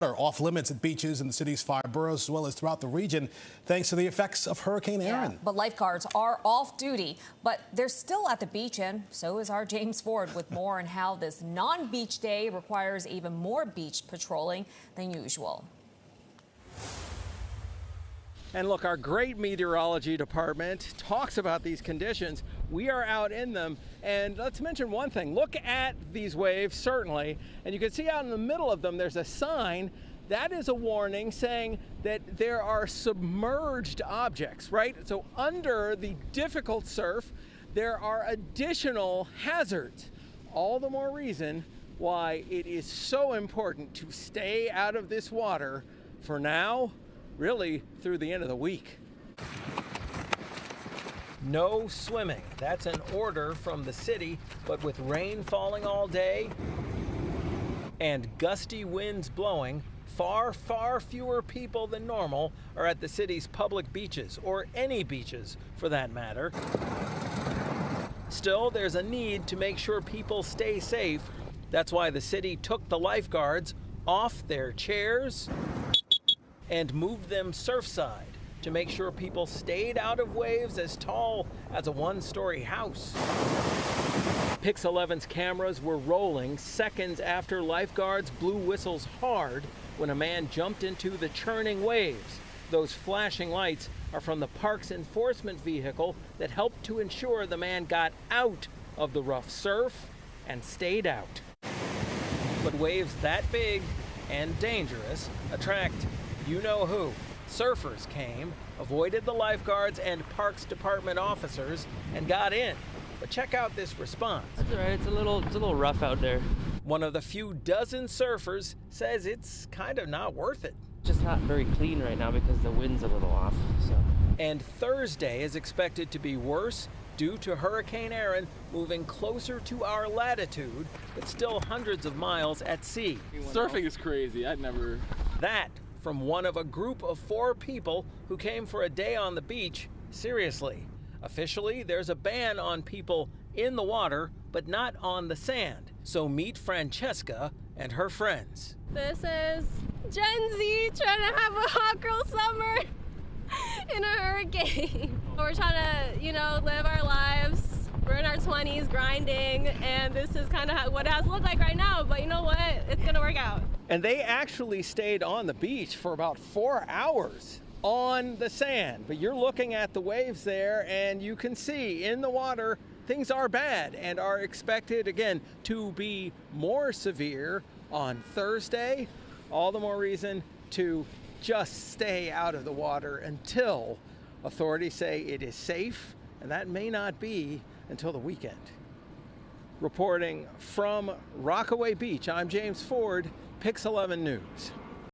Are off limits at beaches in the city's 5 boroughs, as well as throughout the region, thanks to the effects of Hurricane Erin. Yeah, but lifeguards are off duty, but they're still at the beach, and so is our James Ford with more on how this non-beach day requires even more beach patrolling than usual. And look, our great meteorology department talks about these conditions. We are out in them. And let's mention one thing. Look at these waves, certainly. And you can see out in the middle of them, there's a sign. That is a warning saying that there are submerged objects, right? So under the difficult surf, there are additional hazards. All the more reason why it is so important to stay out of this water for now, really through the end of the week. No swimming. That's an order from the city, but with rain falling all day and gusty winds blowing, far fewer people than normal are at the city's public beaches, or any beaches for that matter. Still, there's a need to make sure people stay safe. That's why the city took the lifeguards off their chairs and moved them surfside to make sure people stayed out of waves as tall as a one-story house. Pix 11's cameras were rolling seconds after lifeguards blew whistles hard when a man jumped into the churning waves. Those flashing lights are from the park's enforcement vehicle that helped to ensure the man got out of the rough surf and stayed out. But waves that big and dangerous attract you-know-who. Surfers came, avoided the lifeguards and Parks Department officers, and got in. But check out this response. That's all right. It's a little rough out there. One of the few dozen surfers says it's kind of not worth it. Just not very clean right now because the wind's a little off. So. And Thursday is expected to be worse due to Hurricane Erin moving closer to our latitude, but still hundreds of miles at sea. Surfing is crazy. I'd never. That from one of a group of 4 people who came for a day on the beach. Seriously. Officially, there's a ban on people in the water, but not on the sand. So meet Francesca and her friends. This is Gen Z trying to have a hot girl summer in a hurricane. We're trying to, live our lives. We're in our 20s grinding, and this is kind of what it has to look like right now, but you know what? It's gonna work out. And they actually stayed on the beach for about 4 hours on the sand. But you're looking at the waves there, and you can see in the water, things are bad and are expected, again, to be more severe on Thursday. All the more reason to just stay out of the water until authorities say it is safe, and that may not be until the weekend. Reporting from Rockaway Beach, I'm James Ford, Pix 11 News.